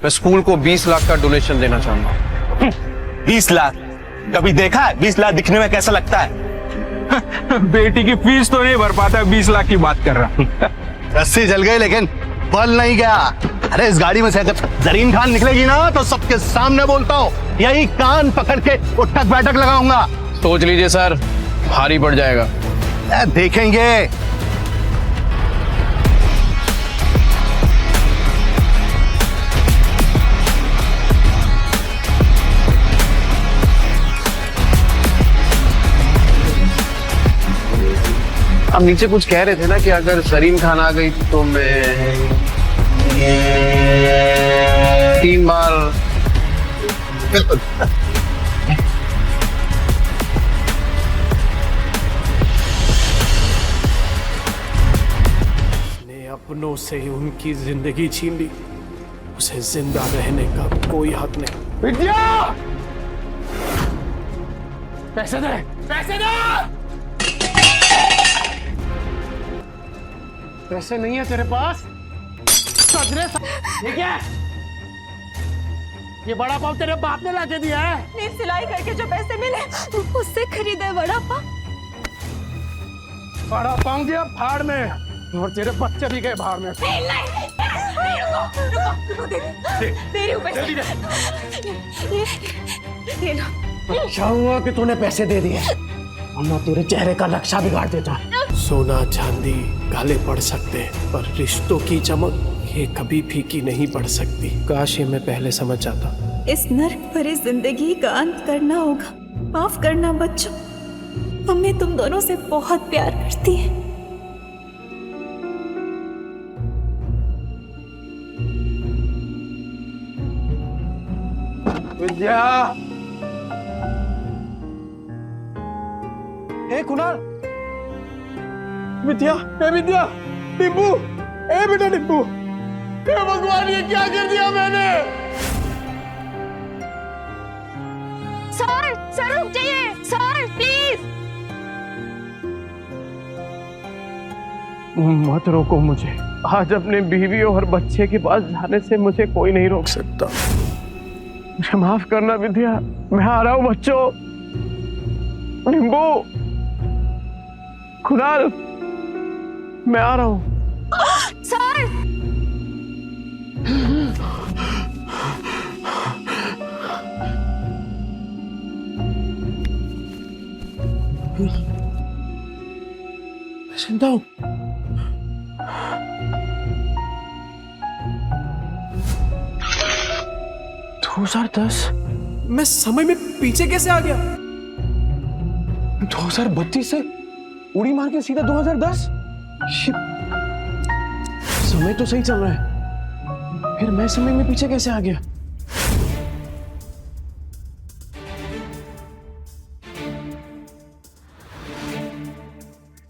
मैं स्कूल को 20 लाख का डोनेशन देना चाहूंगा। 20 लाख? कभी देखा है 20 लाख दिखने में कैसा लगता है? बेटी की फीस तो नहीं भर पाता, 20 लाख की बात कर रहा। रस्सी जल गई लेकिन बल नहीं गया। अरे इस गाड़ी में से अगर जरीन खान निकलेगी ना तो सबके सामने बोलता हूँ यही कान पकड़ के उठक बैठक लगाऊंगा। सोच लीजिए सर, भारी पड़ जाएगा। देखेंगे। आप नीचे कुछ कह रहे थे ना कि अगर जरीन खान आ गई तो मैं 3 बार। ने अपनों से उनकी जिंदगी छीन ली, उसे जिंदा रहने का कोई हक नहीं। विद्या, पैसे दे, पैसे दे। पैसे नहीं है तेरे पास? ये क्या है? ये बड़ा पाव तेरे बाप ने लाके दिया है? नहीं, सिलाई करके जो पैसे मिले उससे खरीदे बड़ा पाव। बड़ा पाव दिया फाड़ में, और तेरे बच्चे भी गए बाहर में। नहीं, रुको, दे रही हूँ पैसे। ये लो। क्या हुआ कि तूने पैसे दे दिए? वरना तेरे चेहरे का नक्शा बिगाड़ देता। सोना चांदी काले पड़ सकते हैं, पर रिश्तों की चमक ये कभी फीकी नहीं पड़ सकती। काश ये मैं पहले समझ जाता। इस नर्क भरी जिंदगी का अंत करना होगा। माफ करना बच्चों, मम्मी तुम दोनों से बहुत प्यार करती है। विद्या। ए कुणाल, विद्या, ए विद्या, टिब्बू, ए बेटा टिब्बू, हे भगवान ये क्या कर दिया मैंने? सर रुक जाइए, सर प्लीज। मत रोको मुझे। आज अपने बीवी और बच्चे के पास जाने से मुझे कोई नहीं रोक सकता। मुझे माफ करना विद्या, मैं आ रहा हूँ बच्चों। टिब्बू, कुणाल, मैं आ रहा हूँ। सर जिंदा हूँ। मैं समय में पीछे कैसे आ गया? 2032 से उड़ी मार के सीधा 2010। समय तो सही चल रहा है, फिर मैं समय में पीछे कैसे आ गया?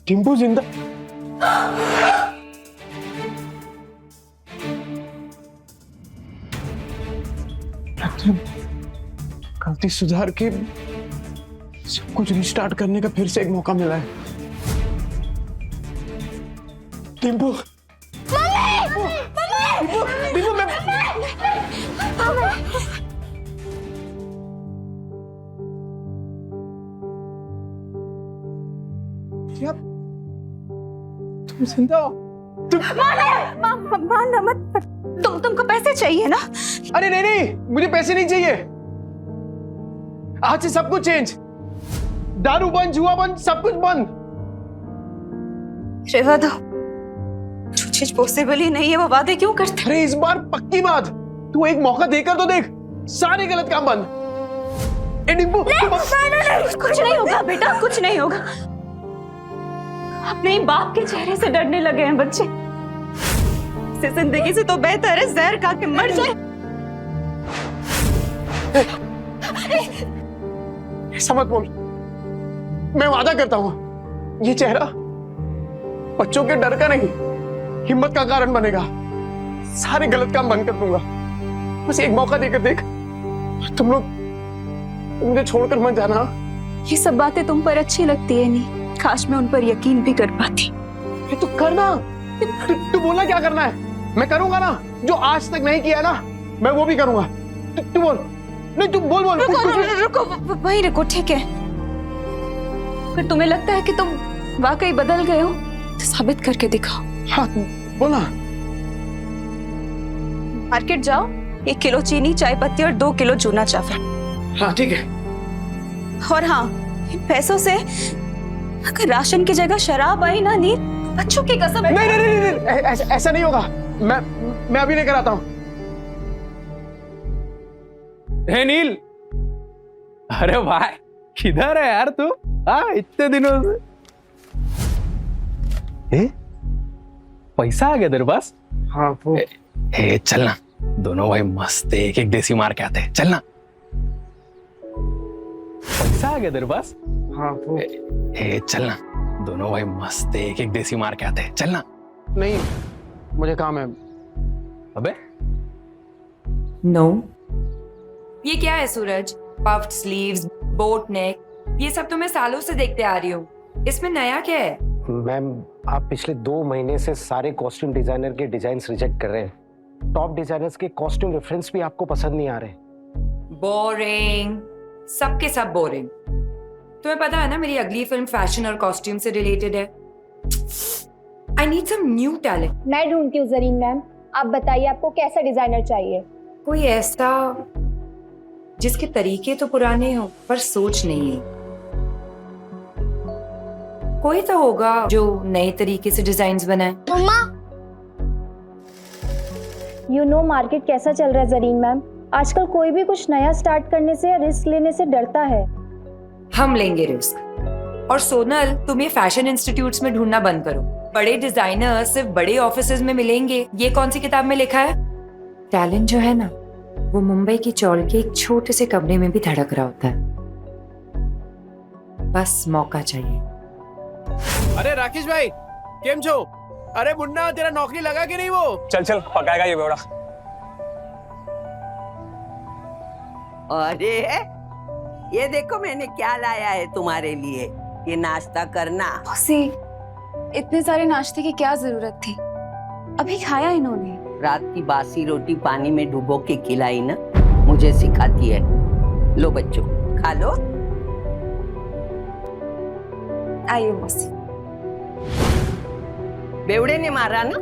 टिम्पू जिंदा? गलती सुधार के सब कुछ रिस्टार्ट करने का फिर से एक मौका मिला है। टिम्पू, टिम्पू, मैं क्या तुम जिंदा हो? मारना मत। तुमको पैसे चाहिए ना? अरे नहीं, मुझे पैसे नहीं चाहिए। आज से सब कुछ चेंज। दारू बंद, जुआ बंद, सब कुछ बंद। रेवा दो, जो चीज पॉसिबल ही नहीं है वो वादे क्यों करते? अरे इस बार पक्की बात, तू एक मौका देकर तो देख। सारे गलत काम बंद। नहीं, कुछ नहीं होगा बेटा, कुछ नहीं होगा। अपने बाप के चेहरे से डरने लगे हैं बच्चे। इस जिंदगी से तो बेहतर है जहर खा के मर जाए। ऐसा मत बोल। मैं वादा करता हूं, ये चेहरा बच्चों के डर का नहीं, हिम्मत का कारण बनेगा। सारे गलत काम बंद कर दूंगा। बस एक मौका देकर देख। तुम लोग मुझे छोड़कर मत जाना। ये सब बातें तुम पर अच्छी लगती है नहीं, काश मैं उन पर यकीन भी कर पाती। ये तो करना। तू बोलना क्या करना है, मैं करूंगा ना। जो आज तक नहीं किया ना, मैं वो भी करूंगा। तू बोल, नहीं तू बोल बोल। रुको, वहीं रुको, ठीक है। अगर तुम्हें लगता है कि तुम वाकई बदल गए हो तो साबित करके दिखाओ। हाँ बोला। मार्केट जाओ, 1 किलो चीनी, चाय पत्ती और 2 किलो चूना चावल। हाँ ठीक है। और हाँ, इन पैसों से अगर राशन की जगह शराब आई ना नील, बच्चों की कसम। नहीं नहीं नहीं, नहीं, नहीं ऐसा नहीं होगा। मैं अभी लेकर आता हूँ। हे नील, अरे भाई किधर है यार तू? हाँ, इतने दिनों से। पैसा आ गया तेरे पास? हाँ वो चलना, दोनों भाई मस्त एक एक देसी मार के आते हैं, चलना। पैसा आ गया तेरे पास? हाँ वो चलना, दोनों भाई मस्त एक एक देसी मार के आते हैं, चलना। नहीं, मुझे काम है। अबे नो ये क्या है सूरज? पफ्ड स्लीव्स, बोट नेक, ये सब तो मैं सालों से देखते आ रही हूँ। इसमें नया क्या है? मैम, आप पिछले 2 महीने से सारे कॉस्ट्यूम डिजाइनर के डिजाइन्स रिजेक्ट कर रहे हैं। टॉप डिजाइनर्स के कॉस्ट्यूम रेफरेंस भी आपको पसंद नहीं आ रहे। बोरिंग, सबके सब बोरिंग। तुम्हें पता है ना मेरी अगली फिल्म फैशन और कॉस्ट्यूम से रिलेटेड है। I need some new talent. मैं ढूंढती हूँ जरीन मैम, आप बताइए आपको कैसा डिजाइनर चाहिए? कोई ऐसा जिसके तरीके तो पुराने हो पर सोच नहीं है। कोई तो होगा जो नए तरीके से डिजाइन्स बनाए। मम्मा, यू नो मार्केट कैसा चल रहा है जरीन मैम? आजकल कोई भी कुछ नया स्टार्ट करने से या रिस्क लेने से डरता है। हम लेंगे रिस्क। और सोनल, तुम ये फैशन इंस्टीट्यूट्स में ढूंढना बंद करो। बड़े डिजाइनर सिर्फ बड़े ऑफिसेज में मिलेंगे, ये कौन सी किताब में लिखा है? टैलेंट जो है ना, वो मुंबई की चौल के एक छोटे से कमरे में भी धड़क रहा होता है। बस मौका चाहिए। अरे राकेश भाई, केम छो? अरे मुन्ना, तेरा नौकरी लगा कि नहीं वो? चल चल, पकाएगा ये बेवड़ा। अरे ये देखो मैंने क्या लाया है तुम्हारे लिए, ये नाश्ता करना। मौसी, इतने सारे नाश्ते की क्या जरूरत थी? अभी खाया इन्होंने। रात की बासी रोटी पानी में डुबो के खिलाई ना, मुझे सिखाती है। लो बच्चों, खा लो। आइए मौसी। बेवड़े ने मारा ना?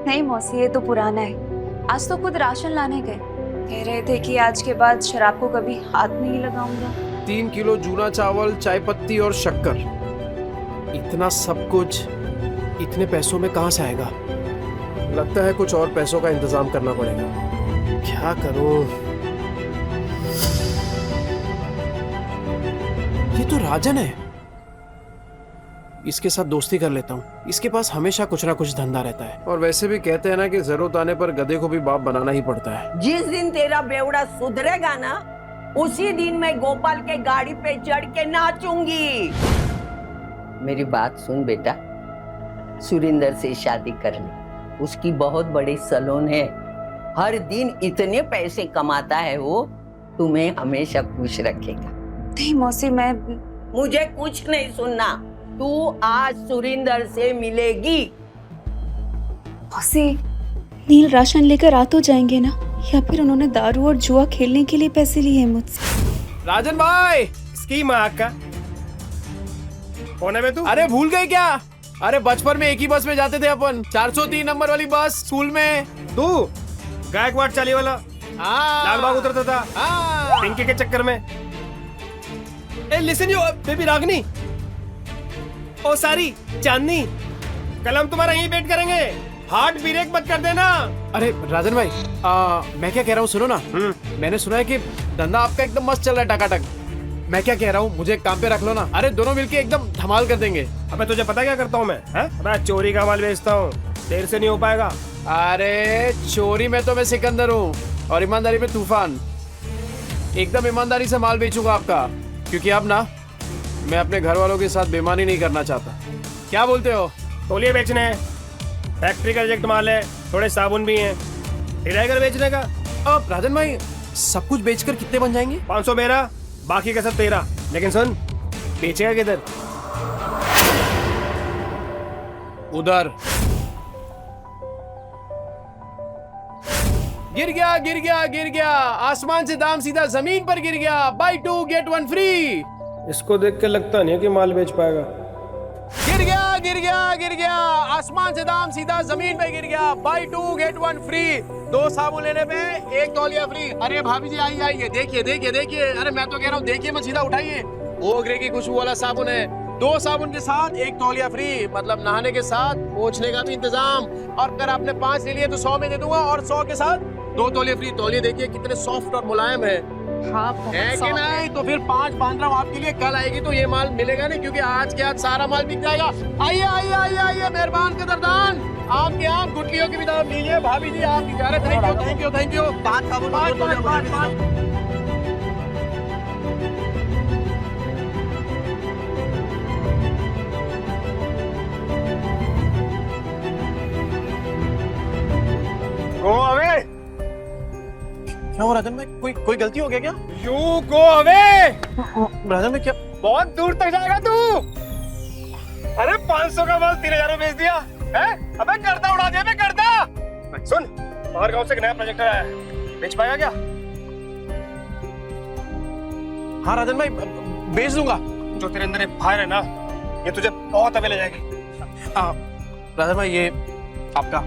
नहीं मौसी, ये तो पुराना है। आज तो खुद राशन लाने गए, कह रहे थे कि आज के बाद शराब को कभी हाथ नहीं लगाऊंगा। 3 किलो जूना चावल, चाय पत्ती और शक्कर, इतना सब कुछ इतने पैसों में कहां से आएगा? लगता है कुछ और पैसों का इंतजाम करना पड़ेगा। क्या करूं? ये तो राजन है, इसके साथ दोस्ती कर लेता हूँ। इसके पास हमेशा कुछ ना कुछ धंधा रहता है। और वैसे भी कहते हैं ना कि जरूरत आने पर गधे को भी बाप बनाना ही पड़ता है। जिस दिन तेरा बेवड़ा सुधरेगा ना, उसी दिन मैं गोपाल के गाड़ी पे चढ़ के नाचूंगी। मेरी बात सुन बेटा, सुरिंदर से शादी कर ले। उसकी बहुत बड़ी सैलून है, हर दिन इतने पैसे कमाता है वो, तुम्हें हमेशा खुश रखेगा। नहीं मौसी, मैं मुझे कुछ नहीं सुनना, तू आज सुरिंदर से मिलेगी। मौसी, नील राशन लेकर आ तो जाएंगे ना, या फिर उन्होंने दारू और जुआ खेलने के लिए पैसे लिए हैं मुझसे? राजन भाई, इसकी माँ का कौन है बे तू? अरे भूल गए क्या? अरे बचपन में एक ही बस में जाते थे अपन, 403 नंबर वाली बस स्कूल में। तू गायकवाड़ चाली वाला लाल बाग उतरता था पिंकी के चक्कर में। ए लिसन यू बेबी रागनी, ओ सारी चांदनी, कल हम तुम्हारा यहीं वेट करेंगे, हार्ट ब्रेक मत कर देना। अरे राजन भाई, मैं क्या कह रहा हूँ सुनो ना। मैंने सुना है कि धंधा आपका एकदम मस्त चल रहा है, टकाटक। मैं क्या कह रहा हूँ, मुझे काम पे रख लो ना। अरे दोनों मिलके एकदम धमाल कर देंगे। अबे तुझे पता क्या करता हूँ मैं चोरी का माल बेचता हूँ, देर से नहीं हो पाएगा। अरे चोरी में तो मैं सिकंदर हूँ और ईमानदारी में तूफान। एकदम ईमानदारी से माल बेचूंगा आपका, क्योंकि अब ना मैं अपने घर वालों के साथ बेईमानी नहीं करना चाहता। क्या बोलते हो? तौलिए बेचने हैं, फैक्ट्री का रिजेक्ट माल है, थोड़े साबुन भी हैं, हिलाकर बेचने का। अब राजन भाई, सब कुछ बेचकर कितने बन जाएंगे? 500 मेरा, बाकी का सब तेरा। लेकिन सुन, बेचेगा किधर? उधर। गिर गया गिर गया गिर गया, आसमान से दाम सीधा जमीन पर गिर गया। Buy 2 get 1 free. इसको देख के लगता नहीं है कि माल बेच पाएगा। गिर गया गिर गया गिर गया, आसमान से दाम सीधा जमीन पे गिर गया। Buy 2 get 1 free. 2 साबुन लेने पे 1 तौलिया फ्री। अरे भाभी जी आइए आइए, देखिए देखिए देखिए, अरे मैं तो कह रहा हूँ देखिए मत, सीधा उठाइए। ओगरे की खुशबू वाला साबुन है। 2 साबुन के साथ 1 तौलिया फ्री, मतलब नहाने के साथ पोंछने का भी इंतजाम। और अगर आपने 5 ले लिए तो 100 में दे दूंगा, और 100 के साथ 2 तौलिया फ्री। तौलिए देखिए कितने सॉफ्ट और मुलायम है। हाँ है कि नहीं? तो फिर 5 बांध रहा हूँ आपके लिए। कल आएगी तो ये माल मिलेगा नहीं, क्योंकि आज के आज सारा माल बिक जाएगा। आइए आइए आइए आइए, मेहरबान कदरदान, आपके यहाँ गुटलियों की भी दाम लीजिए। भाभी जी आप कह रहे, thank you thank you thank you. 5 साबुन 5। Go away. क्या हो राजन भाई, कोई गलती हो गया क्या? You go away. राजन भाई क्या? बहुत दूर तक जाएगा तू। अरे 500 का माल 3000 में बेच दिया है? अबे गर्दा उड़ा दिया। गर्दा सुन, बाहर गांव से एक नया प्रोजेक्टर आया है, बेच पाएगा क्या? हाँ राजन भाई बेच दूंगा। जो तेरे अंदर एक फायर है ना, ये तुझे बहुत आगे ले जाएगी। राजन भाई ये आपका।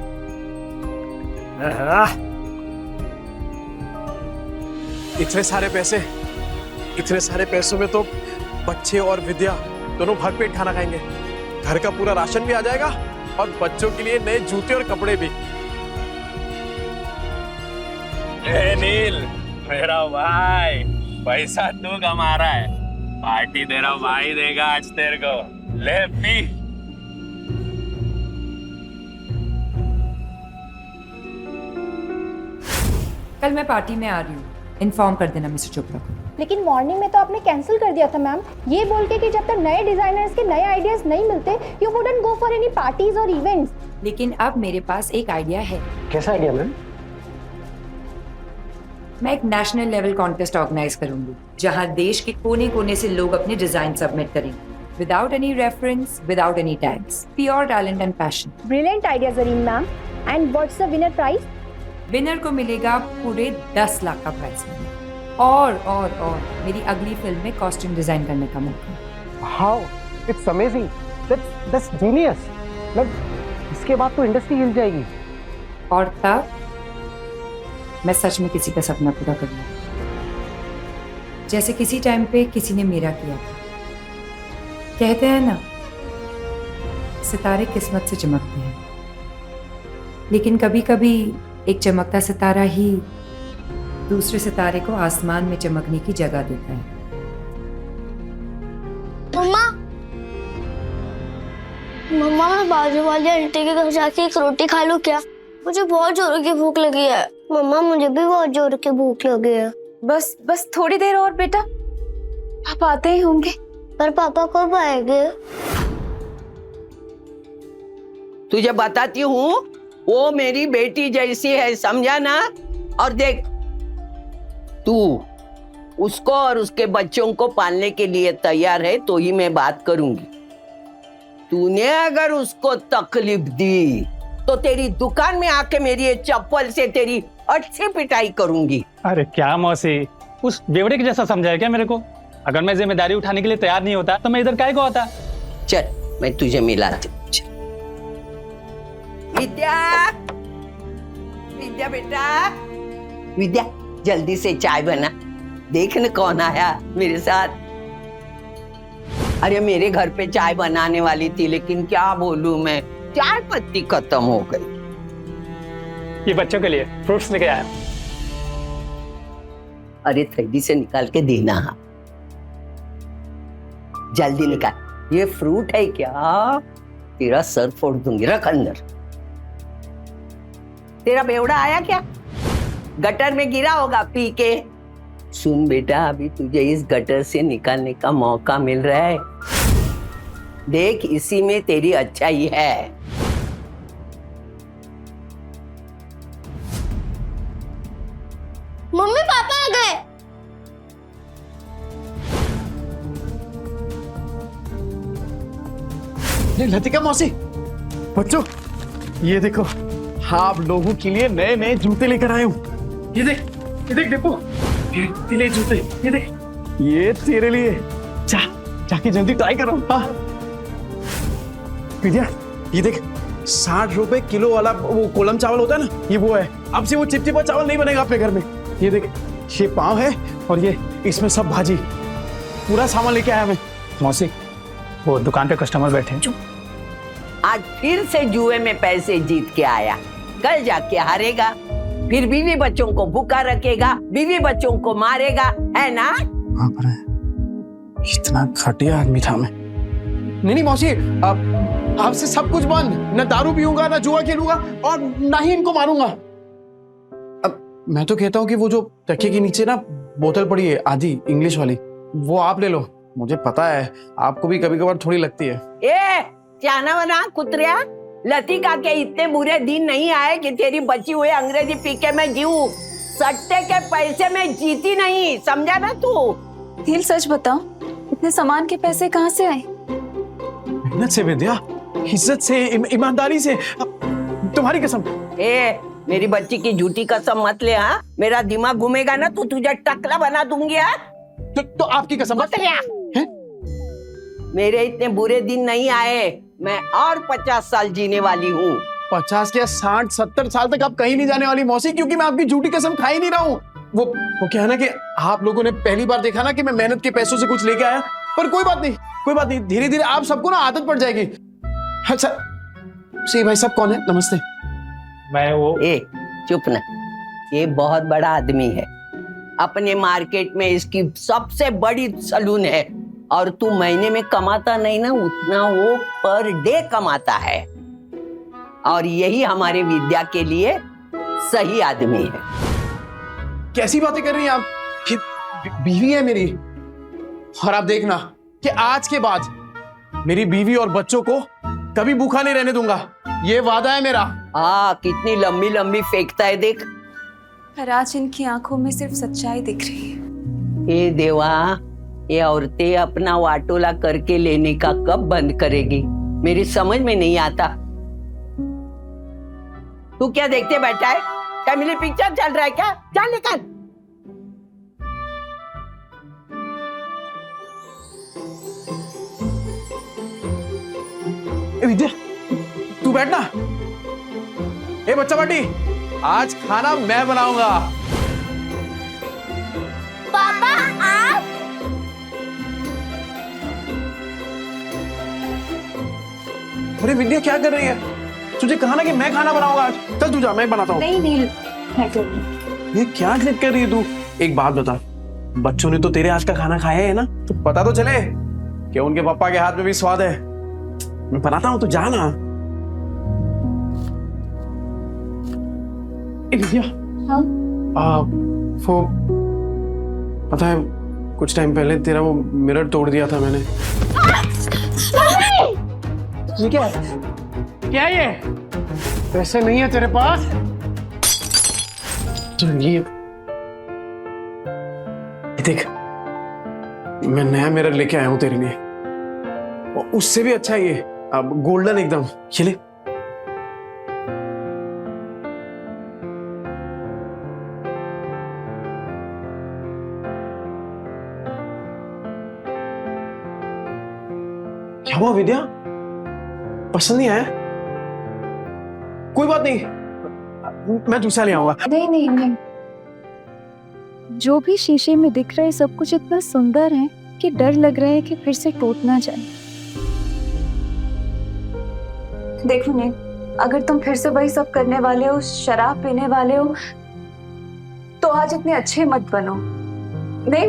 इतने सारे पैसे, इतने सारे पैसों में तो बच्चे और विद्या दोनों भरपेट खाना खाएंगे। घर का पूरा राशन भी आ जाएगा और बच्चों के लिए नए जूते और कपड़े भी। नील मेरा भाई, पैसा तू कमा रहा है, पार्टी तेरा भाई देगा आज तेरे को। ले पी। कल मैं पार्टी में आ रही हूँ, इन्फॉर्म कर देना मिस्टर चोपड़ा को। लेकिन मॉर्निंग में तो आपने कैंसिल कर दिया था मैम, ये बोल के कि जब तक नए डिजाइनर्स के नए आइडियाज नहीं मिलते you wouldn't go for any parties और इवेंट्स। लेकिन अब मेरे पास एक आइडिया है। कैसा आइडिया मैम? मैं एक नेशनल लेवल कॉन्टेस्ट ऑर्गेनाइज करूंगी, जहां देश के कोने कोने से लोग अपने डिजाइन सबमिट करेंगे, without any reference, without any tags, pure talent and passion. Brilliant idea Zareen ma'am. And what's the winner prize? Winner को मिलेगा पूरे 10 लाख का प्राइज मनी, और मेरी अगली फिल्म में कॉस्ट्यूम डिजाइन करने का मौका। How it's amazing, that's genius. मतलब इसके बाद तो इंडस्ट्री हिल जाएगी। और तब मैं सच में किसी का सपना पूरा करूंगा, जैसे किसी टाइम पे किसी ने मेरा किया था। कहते हैं ना, सितारे किस्मत से चमकते हैं, लेकिन कभी कभी एक चमकता सितारा ही दूसरे सितारे को आसमान में चमकने की जगह देता है। मम्मा, मैं बाजू वाली आंटी के घर जाके एक रोटी खा लूं क्या? मुझे बहुत जोर की भूख लगी है। मम्मा मुझे भी बहुत जोर की भूख लगी है। बस थोड़ी देर और बेटा, पापा आते ही होंगे। पर पापा कब आएंगे? तुझे बताती हूँ, वो मेरी बेटी जैसी है, समझा ना? और देख, तू उसको और उसके बच्चों को पालने के लिए तैयार है तो ही मैं बात करूंगी। तूने अगर उसको तकलीफ दी तो तेरी दुकान में आके मेरी ये चप्पल से तेरी अच्छी पिटाई करूंगी। अरे क्या मौसी, उस बेवड़े के जैसा समझाया क्या मेरे को? अगर मैं जिम्मेदारी उठाने के लिए तैयार नहीं होता तो मैं इधर काहे को आता? चल मैं तुझे मिलाती हूँ। विद्या, विद्या बेटा, विद्या जल्दी से चाय बना। देख न कौन आया मेरे साथ। अरे मेरे घर पे चाय बनाने वाली थी, लेकिन क्या बोलूं मैं, चाय पत्ती खत्म हो गई। ये बच्चों के लिए फ्रूट्स लेके आया। अरे थैली से निकाल के देना, जल्दी निकाल। ये फ्रूट है क्या? तेरा सर फोड़ दूंगी, रख अंदर। तेरा बेवड़ा आया क्या? गटर में गिरा होगा पी के। सुन बेटा, अभी तुझे इस गटर से निकालने का मौका मिल रहा है। देख, इसी में तेरी अच्छाई है। मम्मी पापा आ गए। लतिका मौसी, बच्चों ये देखो, आप लोगों के लिए नए नए जूते लेकर आए हूँ। ये देख दीपू, ये ले जूते, ये देख, ये तेरे लिए। जाके जल्दी ट्राई करो। हाँ विद्या, ये देख 60 रुपए किलो वाला वो कोलम चावल होता है ना, ये वो है। अब से वो चिपचिपा चावल नहीं बनेगा अपने घर में। ये देख, ये पाव है और ये इसमें सब भाजी, पूरा सामान लेके आया मैं। मौसी, वो दुकान पे कस्टमर बैठे हैं। आज फिर से जुए में पैसे जीत के आया, कल जाके हारेगा, फिर बीवी बच्चों को भूखा रखेगा, बीवी बच्चों को मारेगा, है ना? हाँ पर इतना घटिया आदमी था मैं। नहीं मौसी, आपसे सब कुछ बंद। न दारू पीऊंगा, न जुआ खेलूंगा और ना ही इनको मारूंगा। अब मैं तो कहता हूँ कि वो जो तकिए के नीचे ना बोतल पड़ी है आधी इंग्लिश वाली, वो आप ले लो। मुझे पता है आपको भी कभी कभार थोड़ी लगती है। ए जाना वना कुतरिया, लतिका के इतने बुरे दिन नहीं आए कि तेरी बची हुई अंग्रेजी पी के मैं जीऊं। सट्टे के पैसे में जीती नहीं, समझा ना तू? नील सच बताओ, इतने सामान के पैसे कहाँ से आए? मेहनत से विद्या, इज्जत से, ईमानदारी से। तुम्हारी कसम। ए मेरी बच्ची की झूठी कसम मत ले। हाँ, मेरा दिमाग घूमेगा ना तो तुझे टकला बना दूंगी। हाँ तो आपकी कसम मत लिया। मेरे इतने बुरे दिन नहीं आए, मैं और 50 साल जीने वाली हूँ। 50 क्या 60-70 साल तक आप कहीं नहीं जाने वाली मौसी, क्योंकि मैं आपकी झूठी कसम खा ही नहीं रहा हूँ। वो क्या है ना कि आप लोगों ने पहली बार देखा ना कि मैं मेहनत के पैसों से कुछ लेके आया, पर कोई बात नहीं, धीरे धीरे आप सबको ना आदत पड़ जाएगी। अच्छा सी भाई साहब कौन है? नमस्ते। मैं वो ए चुप ना, ये बहुत बड़ा आदमी है, अपने मार्केट में इसकी सबसे बड़ी सलून है, और तू महीने में कमाता नहीं ना उतना वो पर डे कमाता है, और यही हमारे विद्या के लिए सही आदमी है। कैसी बातें कर रही हैं आप? कि बीवी है मेरी, और आप देखना कि आज के बाद मेरी बीवी और बच्चों को कभी भूखा नहीं रहने दूंगा, ये वादा है मेरा। कितनी लंबी लंबी फेंकता है देख। पर आज इनकी आंखों में सिर्फ सच्चाई दिख रही है। ए देवा, ये औरतें अपना वाटोला करके लेने का कब बंद करेगी, मेरी समझ में नहीं आता। तू क्या देखते बैठा है? फैमिली पिक्चर चल रहा है क्या? चल निकल। विद्या तू बैठना। ए बच्चा पार्टी, आज खाना मैं बनाऊंगा। पापा आप? अरे विद्या क्या कर रही है? तुझे कहा ना कि मैं खाना बनाऊंगा आज। चल तू जा, मैं बनाता हूँ। नहीं नील, मैं करूँगी। ये क्या जिद कर रही है तू? एक बात बता, बच्चों ने तो तेरे हाथ का खाना खाया है ना, तो पता तो चले कि उनके पापा के हाथ में भी स्वाद है। मैं बनाता हूँ, तो जा ना। विद्या, हाँ? वो पता है कुछ टाइम पहले तेरा वो मिरर तोड़ दिया था मैंने। ये क्या है? क्या ये? पैसे नहीं है तेरे पास? तो ये देख, मैं नया मिरर लेके आया हूं तेरे लिए, और उससे भी अच्छा ये, अब गोल्डन एकदम। ये ले। क्या हुआ विद्या? पसंद नहीं आया? कोई बात नहीं, मैं दूसरा ले आऊंगा। नहीं, जो भी शीशे में दिख रहा है सब कुछ इतना सुंदर है कि डर लग रहा है कि फिर से टूट ना जाए। देखो नील, अगर तुम फिर से वही सब करने वाले हो, शराब पीने वाले हो, तो आज इतने अच्छे मत बनो। नहीं,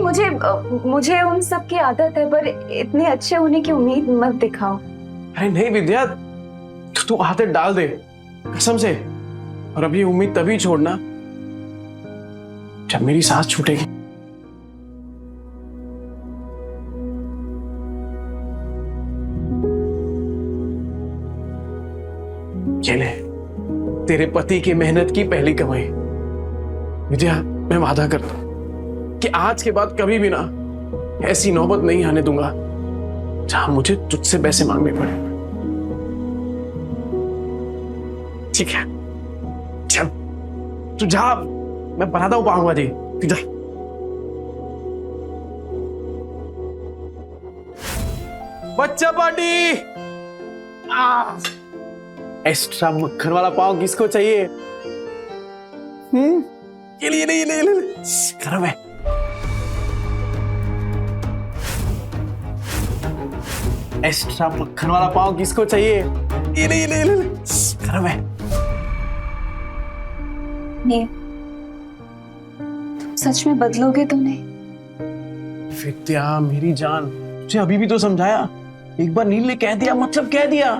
मुझे उन सब की आदत है, पर इतने अच्छे होने की उम्मीद मत दिखाओ। अरे नहीं विद्या, तू आदत डाल दे कसम से, और अब ये उम्मीद तभी छोड़ना जब मेरी सांस छूटेगी। ये ले, तेरे पति की मेहनत की पहली कमाई। विद्या, मैं वादा करता हूं कि आज के बाद कभी भी ना ऐसी नौबत नहीं आने दूंगा जहां मुझे तुझसे पैसे मांगने पड़े। ठीक है, चल तू जा, मैं बनाता हूँ पाव भाजी, तू जा। बच्चा पार्टी। एक्स्ट्रा मक्खन वाला पाव किसको चाहिए? ये ले ले ले ले गरम है। एक्स्ट्रा मक्खन वाला पाव किसको चाहिए? ये ले ले ले गरम है। नहीं, तुम सच में बदलोगे तो नहीं? विद्या मेरी जान, तुझे अभी भी तो समझाया। एक बार नील ने कह दिया मतलब कह दिया।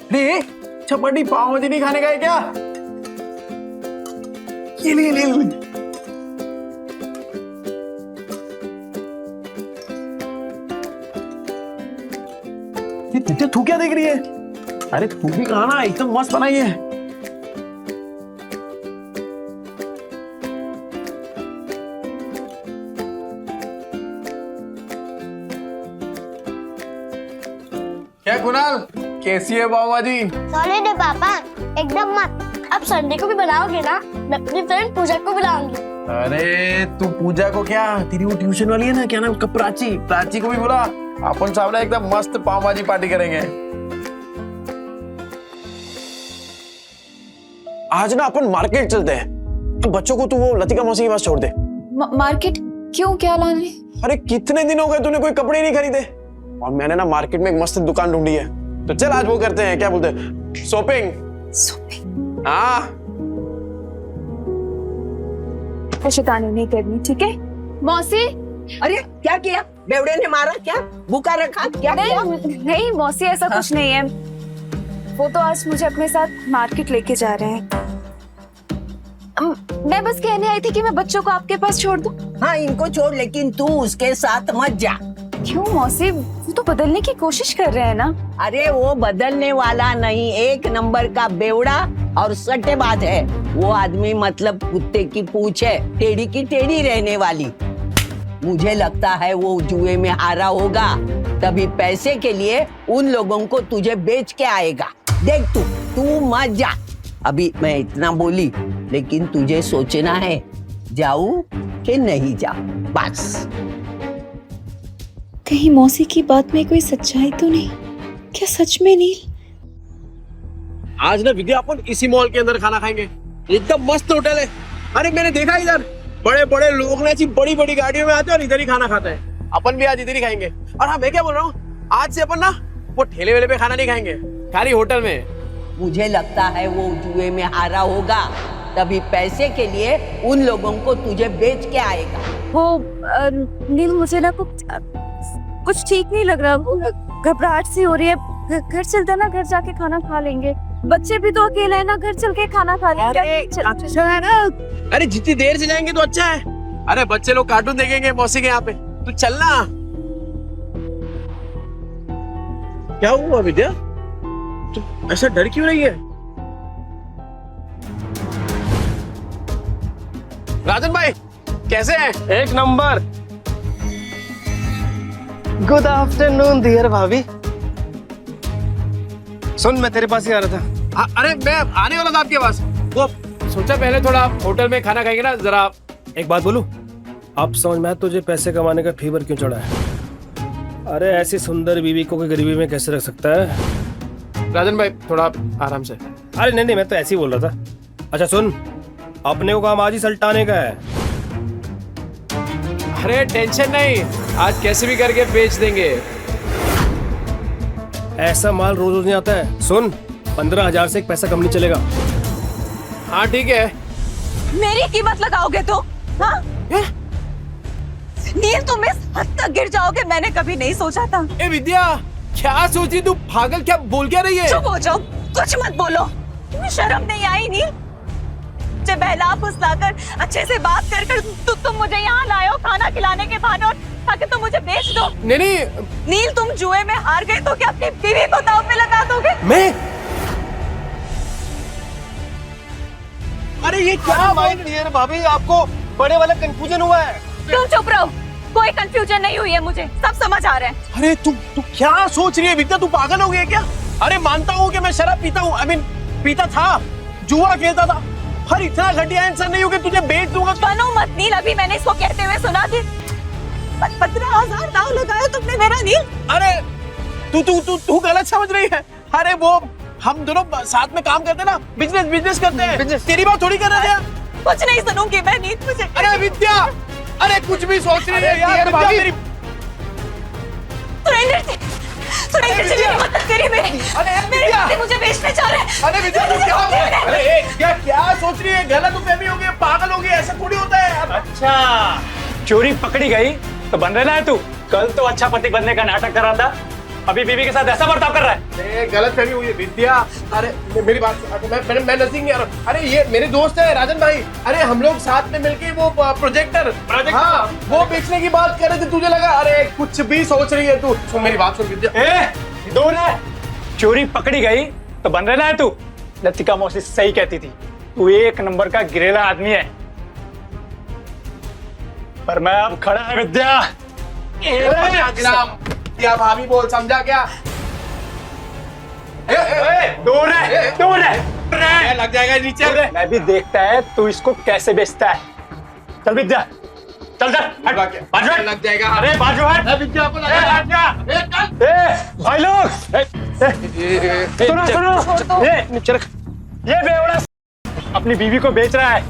अरे चपाटी पाव भाजी नहीं खाने का है क्या? ये ले ले ले। ये तू क्या देख रही है? अरे तू भी कहा ना, एकदम मस्त बनाई है। क्या कुणाल, कैसी है पाव भाजी? सॉलिड है पापा, एकदम मस्त। अब संडे को भी बनाओगे ना? मैं अपनी फ्रेंड पूजा को बुलाऊंगी। अरे तू पूजा को क्या, तेरी वो ट्यूशन वाली है ना, क्या नाम उसका, प्राची, प्राची को भी बुला। अपन सामने एकदम मस्त पाव भाजी पार्टी करेंगे। आज ना अपन मार्केट चलते हैं। तो बच्चों को तू वो लतिका मौसी के पास छोड़ दे। मार्केट क्यों, क्या लाने? अरे कितने दिन हो गए तूने कोई कपड़े नहीं खरीदे, और मैंने ना मार्केट में एक मस्त दुकान ढूंढी है। तो चल आज वो करते हैं, क्या बोलते हैं, शॉपिंग। शॉपिंग? हाँ शैतानी नहीं करनी, ठीक है? मौसी। अरे क्या किया? बेवड़े ने मारा क्या? भूखा रखा क्या? नहीं मौसी, ऐसा कुछ नहीं है। वो तो आज मुझे अपने साथ मार्केट लेके जा रहे हैं। मैं बस कहने आई थी कि मैं बच्चों को आपके पास छोड़ दूं। हाँ इनको छोड़, लेकिन तू उसके साथ मत जा। क्यों मौसी, वो तो बदलने की कोशिश कर रहे हैं ना। अरे वो बदलने वाला नहीं, एक नंबर का बेवड़ा और सट्टेबाज है वो आदमी। मतलब कुत्ते की पूंछ है, टेढ़ी की टेढ़ी रहने वाली। मुझे लगता है वो जुए में हारा होगा, तभी पैसे के लिए उन लोगों को तुझे बेच के आएगा। देख तू मत जा। अभी मैं इतना बोली, लेकिन तुझे सोचना है जाऊं कि नहीं जाऊं, बस। कहीं मौसी की बात में कोई सच्चाई तो नहीं? क्या सच में नील? आज ना विद्या अपन इसी मॉल के अंदर खाना खाएंगे, एकदम मस्त होटल है। अरे मैंने देखा इधर बड़े बड़े लोग ना ऐसी बड़ी बड़ी गाड़ियों में आते हैं और इधर ही खाना खाते हैं। अपन भी आज इधर ही खाएंगे। और हाँ मैं क्या बोल रहा हूँ, आज से अपन ना वो ठेले वेले पे खाना नहीं खाएंगे, खाली होटल में। मुझे लगता है वो जुए में हारा होगा, तभी पैसे के लिए उन लोगों को तुझे बेच के आएगा। वो नील, मुझे ना कुछ ठीक नहीं लग रहा। घबराहट सी हो रही है। घर चलते ना, घर जाके खाना खा लेंगे। बच्चे भी तो अकेले हैं ना, घर चल के खाना खा लेंगे। अच्छा है ना? अरे जितनी देर से जाएंगे तो अच्छा है। अरे बच्चे लोग कार्टून देखेंगे मौसी के यहाँ पे, तू चलना। क्या हुआ विद्या, तू ऐसा डर क्यों रही है? राजन भाई कैसे हैं? एक नंबर। गुड आफ्टरनून डियर भाभी। सुन, मैं तेरे पास ही आ रहा था। अरे मैं आने वाला था आपके पास। वो सोचा पहले थोड़ा होटल में खाना खाएंगे ना, जरा। एक बात बोलूं, अब समझ में आया तुझे पैसे कमाने का फीवर क्यों चढ़ा है। अरे ऐसी सुंदर बीवी को कोई गरीबी में कैसे रख सकता है? राजन भाई थोड़ा आराम से। अरे नहीं, मैं तो ऐसे ही बोल रहा था। अच्छा सुन, अपने को काम आज ही सल्टाने का है। अरे टेंशन नहीं, आज कैसे भी करके बेच देंगे। ऐसा माल रोज रोज नहीं आता है। सुन, 15,000 से एक पैसा कम नहीं चलेगा। हाँ ठीक है। मेरी कीमत लगाओगे तो? हाँ? नील, तुम इस हद तक गिर जाओगे मैंने कभी नहीं सोचा था। ए विद्या, क्या सोची तू? पागल, क्या बोल क्या रही है? चुप हो जाओ, कुछ मत बोलो। तुम्हें शर्म नहीं आई नील? मुझे बहला फुसलाकर अच्छे से बात कर तुम मुझे यहाँ लाए हो खाना खिलाने के बहाने, और ताकि तुम मुझे बेच दो। नहीं नील, तुम जुए में हार गए तो क्या अपनी बीवी को दांव पे लगा दोगे? मैं? अरे ये क्या बात है भाभी, आपको बड़े वाला कंफ्यूजन हुआ है। तुम चुप रहो, कोई कंफ्यूजन नहीं हुई है, मुझे सब समझ आ रहा है। अरे तू क्या सोच रही है विद्या, तू पागल हो गई है क्या? अरे मानता हूँ कि मैं शराब पीता हूँ, आई मीन पीता था, जुआ खेलता था, हर इतना घटिया इंसान नहीं हो कि तुझे बेच दूंगा। बनो मत नील, अभी मैंने इसको कहते हुए सुना कि 15,000 दाव लगाया तुमने मेरा नील। अरे तू गलत समझ रही है। अरे वो हम दोनों साथ में काम करते हैं ना, बिजनेस करते हैं। तेरी बात थोड़ी कर रहे हैं। कुछ नहीं सुनूंगी मैं नील, मुझे। अरे विद्या, अरे कुछ भी सोच रही है यार विद्या मेरी। सुरेंद्र जी मेरी मदद करिए मेरी। अरे मेरे पति मुझे बेचने चाह रहे हैं। अरे विद्या तू क्या सोच रही है? गलत फहमी हो गई, पागल हो गई, ऐसा थोड़ी होता है। अच्छा, चोरी पकड़ी गई तो बन रहा है तू। कल तो अच्छा पति बनने का नाटक कर रहा था, अभी बीवी के साथ ऐसा बर्ताव कर रहा है। गलत फहमी हुई है विद्या। अरे मेरी बात, मैं नजदीक नहीं आ रहा। अरे ये मेरे दोस्त है राजन भाई। अरे हम लोग साथ में मिलके वो प्रोजेक्टर, हाँ वो बेचने की बात कर रहे थे। तुझे लगा अरे कुछ भी सोच रही है तू। सुन मेरी बात सुन विद्या। दूर है, चोरी पकड़ी गई तो बन रहा है तू। लतिका मौसी सही कहती थी, तू एक नंबर का गिरेला आदमी है। पर मैं अब खड़ा है विद्या। क्या भाभी बोल, समझा क्या? दूर है, लग जाएगा नीचे। मैं भी देखता है तू इसको कैसे बेचता है। चल विद्या, चल लग जाएगा। अरे बाजू हट विद्या को लग भाई लोग, सुनो ये बेवड़ा अपनी बीवी को बेच रहा है।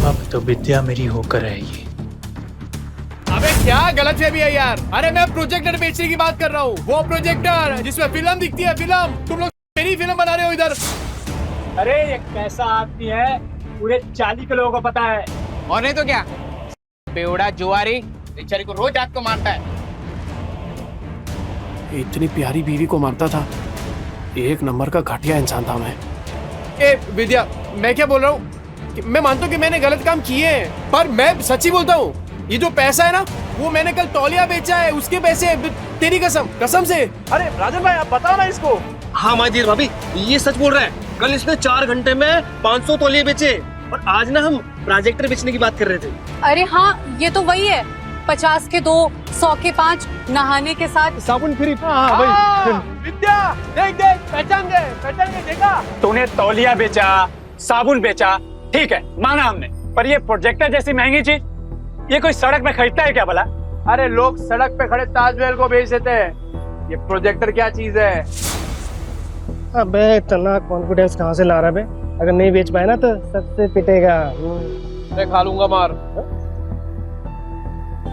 अब तो विद्या मेरी होकर रहेगी। अबे क्या गलत है भी है यार। अरे मैं प्रोजेक्टर बेचने की बात कर रहा हूँ, वो प्रोजेक्टर जिसमें फिल्म दिखती है। फिल्म तुम लोग मेरी फिल्म बना रहे हो इधर। अरे ये कैसा आदमी है, पूरे 40 के लोगों को पता है। और नहीं तो क्या, बेवड़ा जुआरी बेचारी को रोज रात को मारता है। इतनी प्यारी बीवी को मारता था। एक नंबर का घटिया इंसान था मैं। ए विद्या, मैं क्या बोल रहा हूँ, मैं मानता हूँ कि मैंने गलत काम किए हैं, पर मैं सच्ची बोलता हूँ। ये जो पैसा है ना, वो मैंने कल तौलिया बेचा है, उसके पैसे। तेरी कसम से। अरे राजन भाई आप बताओ ना इसको। हाँ माजिद भाभी, ये सच बोल रहा है। कल इसने 4 घंटे में 500 तौलिए बेचे, और आज ना हम प्रोजेक्टर बेचने की बात कर रहे थे। अरे हाँ, ये तो वही है। 50 के 2, 100 के 5, नहाने के साथ साबुन फ्री। विद्या देख पहचान गए देखा। तूने तौलिया बेचा, साबुन बेचा, ठीक है माना हमने, पर ये प्रोजेक्टर जैसी महंगी चीज ये कोई सड़क में खरीदता है क्या भला? अरे लोग सड़क पे खड़े ताजमहल को बेच देते हैं, ये प्रोजेक्टर क्या चीज है? अबे इतना कॉन्फिडेंस कहाँ से ला रहा है बे? अगर नहीं बेच पाए ना तो सबसे पिटेगा। मैं खा लूंगा मार।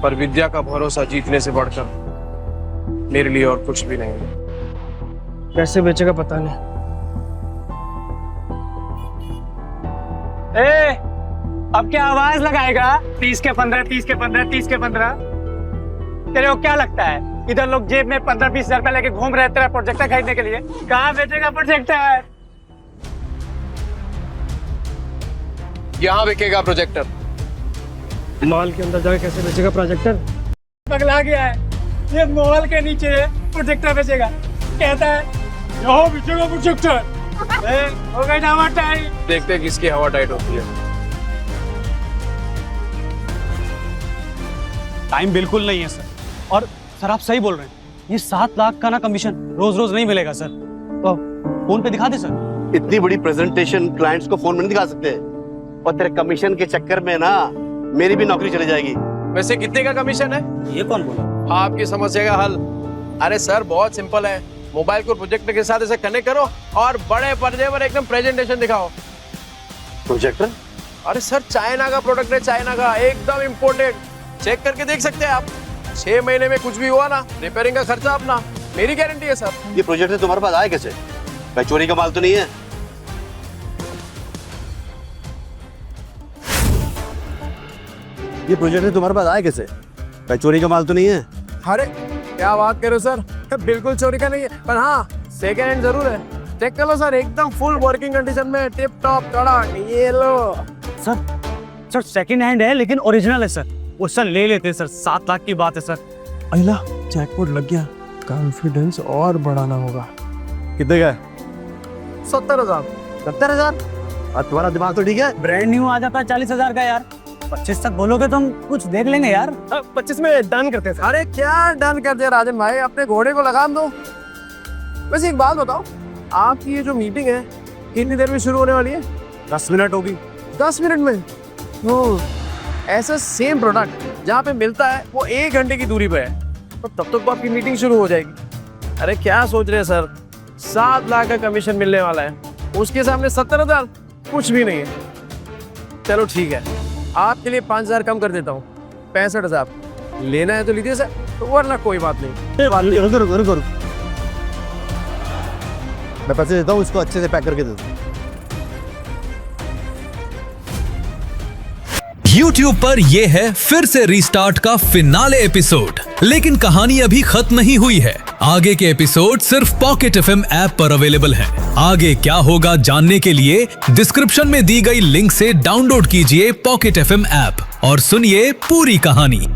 पर विद्या का भरोसा जीतने से बढ़कर मेरे लिए और कुछ भी नहीं है। कैसे बेचेगा पता नहीं। अब क्या आवाज लगाएगा? 30 के 15, 30 के 15, 30 के 15। तेरे को क्या लगता है इधर लोग जेब में 15-20 हजार रुपए लेके घूम रहे तेरा प्रोजेक्टर खरीदने के लिए? कहाँ बेचेगा प्रोजेक्टर? यहाँ बिकेगा प्रोजेक्टर। मॉल के अंदर जाके कैसे बेचेगा प्रोजेक्टर? पगला गया है, ये मॉल के नीचे प्रोजेक्टर बेचेगा, कहता है यहाँ बेचेगा प्रोजेक्टर। हो गई ना हवा टाइट। देखते हैं किसकी हवा टाइट होती है। टाइम बिल्कुल नहीं है सर, और सर आप सही बोल रहे हैं। ये 7 लाख का ना कमीशन रोज रोज नहीं मिलेगा सर। तो फोन पे दिखा दे सर। इतनी बड़ी प्रेजेंटेशन क्लाइंट्स को फोन में नहीं दिखा सकते, और तेरे कमीशन के चक्कर में ना मेरी भी नौकरी चली जाएगी। वैसे कितने का कमीशन है? ये कौन बोला? आपकी समस्या का हल। अरे सर बहुत सिंपल है, मोबाइल को प्रोजेक्टर के साथ ऐसे कनेक्ट करो और बड़े पर्दे पर एकदम प्रेजेंटेशन दिखाओ। प्रोजेक्टर? अरे सर चाइना का प्रोडक्ट है, चाइना का, एकदम इम्पोर्टेड। चेक करके देख सकते हैं आप। 6 महीने में कुछ भी हुआ ना, रिपेयरिंग का खर्चा अपना, मेरी गारंटी है सर। ये प्रोजेक्टर तुम्हारे पास आए कैसे? भाई चोरी का माल तो नहीं है? ये प्रोजेक्टर तुम्हारे पास आए कैसे? भाई चोरी का माल तो नहीं है? अरे क्या बात कर रहे हो सर, बिल्कुल चोरी का नहीं है, पर हाँ सेकेंड हैंड जरूर है। चेक कर लो सर, एकदम फुल वर्किंग कंडीशन में, टिप टॉप कड़क। ये लो सर सेकंड हैंड है लेकिन ओरिजिनल है सर। वो सर ले लेते हैं सर, 7 लाख की बात है सर। अहिला जैकपॉट लग गया, कॉन्फिडेंस और बढ़ाना होगा। कितने का? 70,000। 70,000? तुम्हारा दिमाग तो ठीक है? ब्रांड न्यू आ जाता है 40,000 का यार। 25 तक बोलोगे तो हम कुछ देख लेंगे यार। 25 में डन करते हैं। अरे क्या डन कर दिया राजन भाई, अपने घोड़े को लगाम दो। वैसे एक बात बताओ, आपकी ये जो मीटिंग है कितनी देर में शुरू होने वाली है? 10 मिनट होगी। 10 मिनट में? ओह, ऐसा सेम प्रोडक्ट जहाँ पे मिलता है वो 1 घंटे की दूरी पे है, तो तब तक तो आपकी मीटिंग शुरू हो जाएगी। अरे क्या सोच रहे हैं सर, 7 लाख का कमीशन मिलने वाला है, उसके सामने 70,000 कुछ भी नहीं है। चलो ठीक है, आपके लिए 5,000 कम कर देता हूँ, 65,000। लेना है तो लीजिए सर, तो वरना कोई बात नहीं। रुको। मैं पैसे देता हूँ, इसको अच्छे से पैक करके दे दो। YouTube पर ये है फिर से रीस्टार्ट का फिनाले एपिसोड, लेकिन कहानी अभी खत्म नहीं हुई है। आगे के एपिसोड सिर्फ पॉकेट FM ऐप पर अवेलेबल हैं। आगे क्या होगा जानने के लिए डिस्क्रिप्शन में दी गई लिंक से डाउनलोड कीजिए पॉकेट FM ऐप और सुनिए पूरी कहानी।